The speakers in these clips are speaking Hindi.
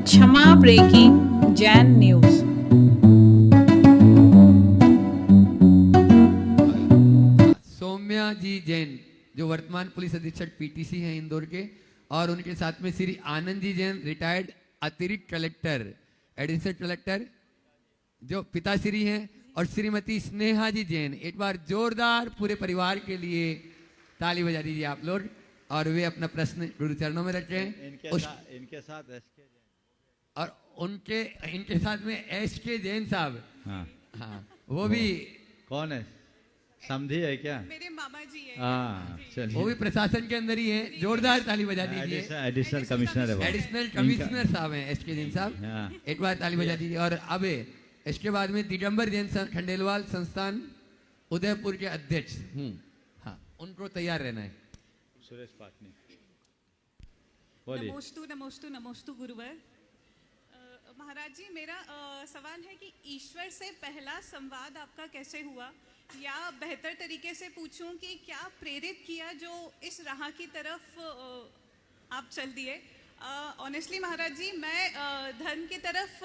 क्षमा ब्रेकिंग जैन न्यूज। सौम्या जी जैन जो वर्तमान पुलिस अधीक्षक पीटीसी हैं इंदौर के, और उनके साथ में श्री आनंद जी जैन रिटायर्ड अतिरिक्त कलेक्टर एडिशनल कलेक्टर जो पिताश्री हैं, और श्रीमती स्नेहा जी जैन। एक बार जोरदार पूरे परिवार के लिए ताली बजा दीजिए आप लोग। और वे अपना प्रश्न गुरु चरणों में रखें। इनके साथ एसके जैन और इनके साथ में एसके जैन साहब, हाँ हाँ वो भी कौन है? समझी है क्या? मेरे मामा जी हैं। हाँ वो चलिए। भी प्रशासन के अंदर ही हैं। जोरदार ताली बजा दीजिए। एडिशनल कमिश्नर है वो। एडिशनल कमिश्नर साहब हैं एसके जैन साहब। हाँ। एक बार ताली बजा दीजिए। और अब इसके बाद में दिगंबर जैन खंडेलवाल संस्थान उदयपुर के अध्यक्ष हाँ उनको तैयार रहना है। सुरेश पाटनी बोलिए। नमोस्तु नमोस्तु नमोस्तु गुरुवर। महाराज जी, मेरा सवाल है कि ईश्वर से पहला संवाद आपका कैसे हुआ, या बेहतर तरीके से पूछूं कि क्या प्रेरित किया जो इस राह की तरफ आप चल दिए। ऑनेस्टली महाराज जी, मैं धर्म की तरफ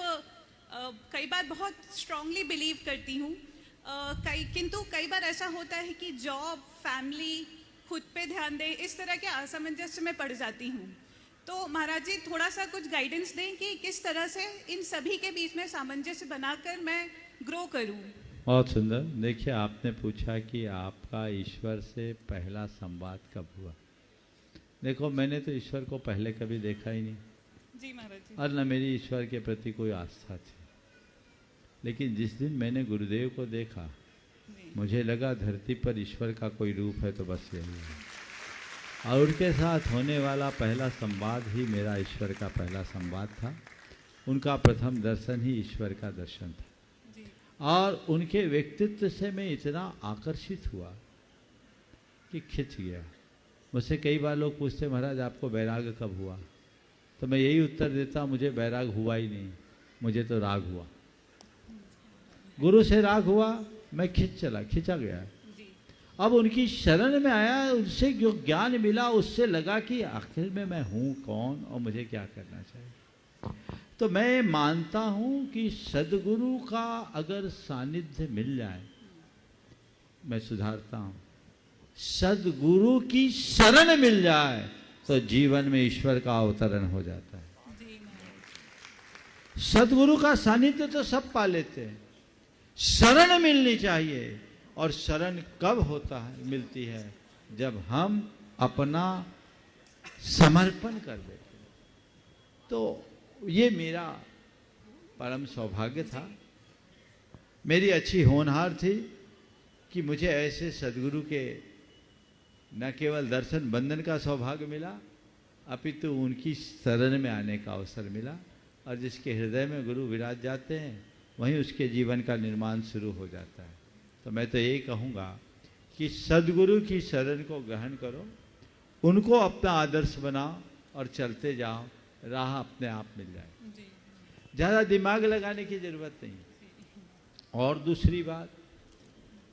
कई बार बहुत स्ट्रांगली बिलीव करती हूँ, किंतु कई बार ऐसा होता है कि जॉब, फैमिली, खुद पे ध्यान दें, इस तरह के असमंजस्य में पड़ जाती हूँ। तो महाराज जी थोड़ा सा कुछ गाइडेंस दें कि किस तरह से इन सभी के बीच में सामंजस्य बनाकर मैं ग्रो करूँ। बहुत सुंदर। देखिए, आपने पूछा कि आपका ईश्वर से पहला संवाद कब हुआ। देखो, मैंने तो ईश्वर को पहले कभी देखा ही नहीं जी महाराज जी। और न मेरी ईश्वर के प्रति कोई आस्था थी। लेकिन जिस दिन मैंने गुरुदेव को देखा, मुझे लगा धरती पर ईश्वर का कोई रूप है तो बस यही है। और उनके साथ होने वाला पहला संवाद ही मेरा ईश्वर का पहला संवाद था। उनका प्रथम दर्शन ही ईश्वर का दर्शन था। और उनके व्यक्तित्व से मैं इतना आकर्षित हुआ कि खिंच गया। मुझसे कई बार लोग पूछते, महाराज आपको वैराग कब हुआ? तो मैं यही उत्तर देता, मुझे वैराग हुआ ही नहीं, मुझे तो राग हुआ। गुरु से राग हुआ, मैं खिंचा गया। अब उनकी शरण में आया, उनसे जो ज्ञान मिला उससे लगा कि आखिर में मैं हूँ कौन और मुझे क्या करना चाहिए। तो मैं मानता हूँ कि सदगुरु का अगर सानिध्य मिल जाए, मैं सुधारता हूँ, सदगुरु की शरण मिल जाए तो जीवन में ईश्वर का अवतरण हो जाता है। सदगुरु का सानिध्य तो सब पा लेते हैं, शरण मिलनी चाहिए। और शरण कब होता है, मिलती है, जब हम अपना समर्पण कर देते हैं। तो ये मेरा परम सौभाग्य था, मेरी अच्छी होनहार थी कि मुझे ऐसे सदगुरु के न केवल दर्शन बंधन का सौभाग्य मिला, अपितु उनकी शरण में आने का अवसर मिला। और जिसके हृदय में गुरु विराज जाते हैं, वहीं उसके जीवन का निर्माण शुरू हो जाता है। तो मैं तो यही कहूँगा कि सदगुरु की शरण को ग्रहण करो, उनको अपना आदर्श बनाओ और चलते जाओ, राह अपने आप मिल जाए। ज़्यादा दिमाग लगाने की ज़रूरत नहीं। और दूसरी बात,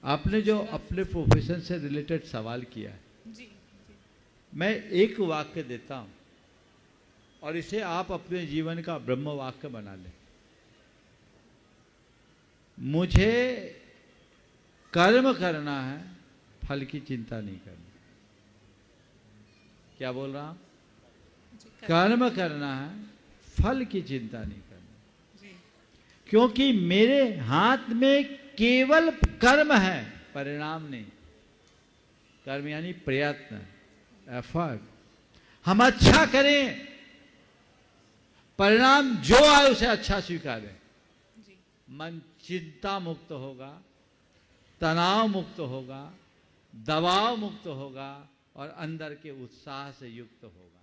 आपने जो अपने प्रोफेशन से रिलेटेड सवाल किया है, मैं एक वाक्य देता हूँ और इसे आप अपने जीवन का ब्रह्म वाक्य बना लें। मुझे कर्म करना है, फल की चिंता नहीं करनी। क्या बोल रहा हूं? कर्म करना है, फल की चिंता नहीं करनी। क्योंकि मेरे हाथ में केवल कर्म है, परिणाम नहीं। कर्म यानी प्रयत्न, एफर्ट। हम अच्छा करें, परिणाम जो आए उसे अच्छा स्वीकारें। मन चिंता मुक्त होगा, तनाव मुक्त होगा, दबाव मुक्त होगा और अंदर के उत्साह से युक्त होगा।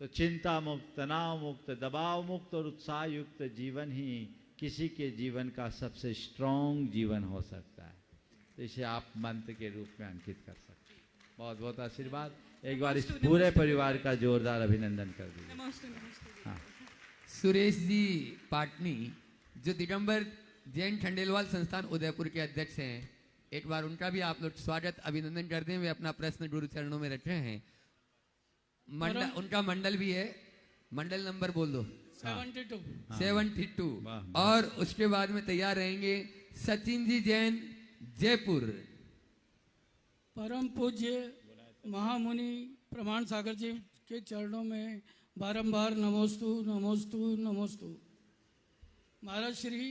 तो चिंता मुक्त, तनाव मुक्त, दबाव मुक्त और उत्साह युक्त जीवन ही किसी के जीवन का सबसे स्ट्रॉन्ग जीवन हो सकता है। तो इसे आप मंत्र के रूप में अंकित कर सकते हैं। बहुत बहुत आशीर्वाद। एक बार इस पूरे परिवार का जोरदार अभिनंदन कर दीजिए। हाँ। सुरेश जी पाटनी जो दिगंबर जैन खंडेलवाल संस्थान उदयपुर के अध्यक्ष हैं, एक बार उनका भी आप लोग स्वागत अभिनंदन करते हुए अपना प्रश्न गुरु चरणों में रखे हैं। उनका मंडल भी है, मंडल नंबर बोल दो। 72। 72। वाह। और उसके बाद में तैयार रहेंगे सचिन जी जैन, जयपुर। परम पूज्य महामुनि प्रमाण सागर जी के चरणों में बारंबार नमोस्तु नमोस्तु नमोस्तु। महाराज श्री,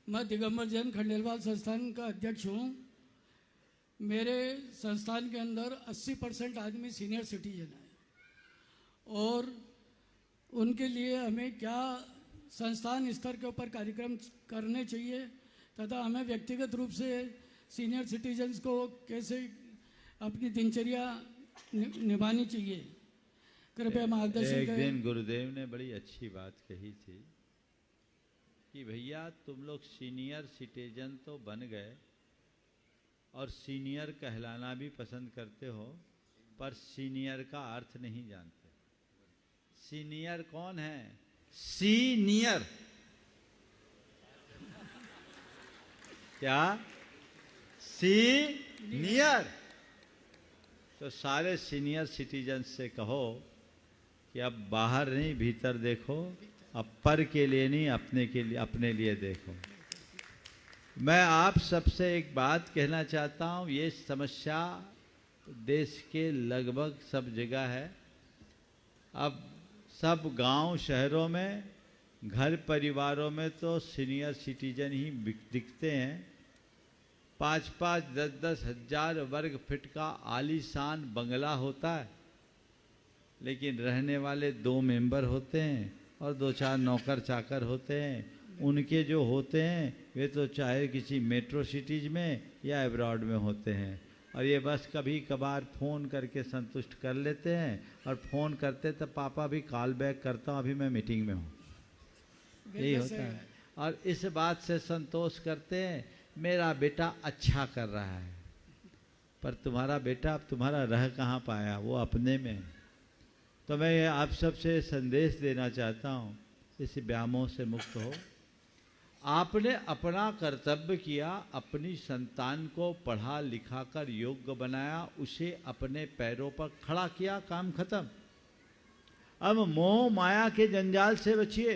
मैं दिगंबर जैन खंडेलवाल संस्थान का अध्यक्ष हूँ। मेरे संस्थान के अंदर 80% आदमी सीनियर सिटीजन है और उनके लिए हमें क्या संस्थान स्तर के ऊपर कार्यक्रम करने चाहिए तथा हमें व्यक्तिगत रूप से सीनियर सिटीजन्स को कैसे अपनी दिनचर्या निभानी चाहिए, कृपया मार्गदर्शन एक करें। दिन गुरुदेव ने बड़ी अच्छी बात कही थी कि भैया तुम लोग सीनियर सिटीजन तो बन गए और सीनियर कहलाना भी पसंद करते हो, पर सीनियर का अर्थ नहीं जानते। सीनियर कौन है? सीनियर क्या? सीनियर। तो सारे सीनियर सिटीजन से कहो कि अब बाहर नहीं भीतर देखो, अब पर के लिए नहीं अपने के लिए, अपने लिए देखो। मैं आप सबसे एक बात कहना चाहता हूँ, ये समस्या देश के लगभग सब जगह है। अब सब गांव शहरों में, घर परिवारों में तो सीनियर सिटीजन ही दिखते हैं। 5-5, 10-10 हजार वर्ग फीट का आलीशान बंगला होता है, लेकिन रहने वाले 2 मेंबर होते हैं और 2-4 नौकर चाकर होते हैं। उनके जो होते हैं वे तो चाहे किसी मेट्रो सिटीज में या अब्रॉड में होते हैं, और ये बस कभी कभार फ़ोन करके संतुष्ट कर लेते हैं, और फ़ोन करते तो पापा भी कॉल बैक करता हूँ, अभी मैं मीटिंग में हूँ, यही होता है। और इस बात से संतोष करते हैं मेरा बेटा अच्छा कर रहा है, पर तुम्हारा बेटा अब तुम्हारा रह कहाँ पाया, वो अपने में। तो मैं आप सबसे संदेश देना चाहता हूँ, इस व्यामोह से मुक्त हो। आपने अपना कर्तव्य किया, अपनी संतान को पढ़ा लिखा कर योग्य बनाया, उसे अपने पैरों पर खड़ा किया, काम खत्म। अब मोह माया के जंजाल से बचिए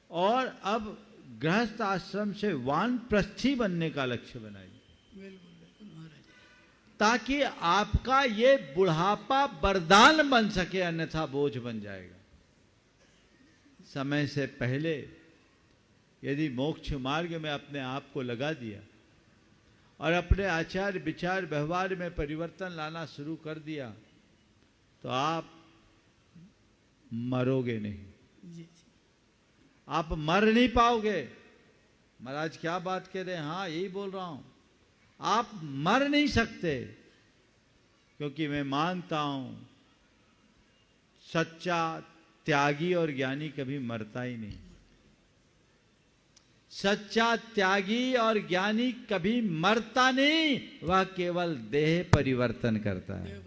और अब गृहस्थ आश्रम से वानप्रस्थी बनने का लक्ष्य बनाइए, ताकि आपका ये बुढ़ापा वरदान बन सके, अन्यथा बोझ बन जाएगा। समय से पहले यदि मोक्ष मार्ग में अपने आप को लगा दिया और अपने आचार विचार व्यवहार में परिवर्तन लाना शुरू कर दिया, तो आप मरोगे नहीं, आप मर नहीं पाओगे। महाराज क्या बात कह रहे हैं? हाँ, यही बोल रहा हूं, आप मर नहीं सकते, क्योंकि मैं मानता हूं सच्चा त्यागी और ज्ञानी कभी मरता ही नहीं। सच्चा त्यागी और ज्ञानी कभी मरता नहीं, वह केवल देह परिवर्तन करता है।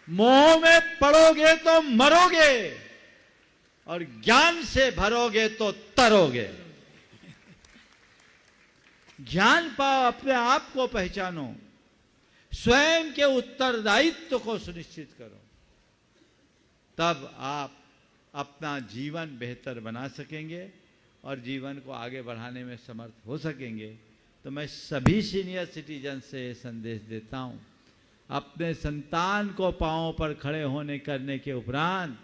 मोह में पड़ोगे तो मरोगे और ज्ञान से भरोगे तो तरोगे। ज्ञान पाओ, अपने आप को पहचानो, स्वयं के उत्तरदायित्व को सुनिश्चित करो, तब आप अपना जीवन बेहतर बना सकेंगे और जीवन को आगे बढ़ाने में समर्थ हो सकेंगे। तो मैं सभी सीनियर सिटीजन से संदेश देता हूं, अपने संतान को पांवों पर खड़े होने करने के उपरांत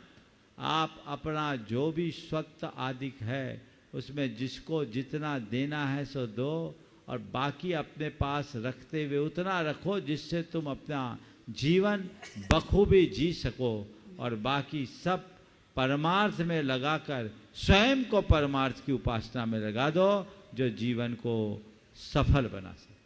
आप अपना जो भी स्वत्त आदि है उसमें जिसको जितना देना है सो दो, और बाकी अपने पास रखते हुए उतना रखो जिससे तुम अपना जीवन बखूबी जी सको, और बाकी सब परमार्थ में लगाकर स्वयं को परमार्थ की उपासना में लगा दो, जो जीवन को सफल बना सके।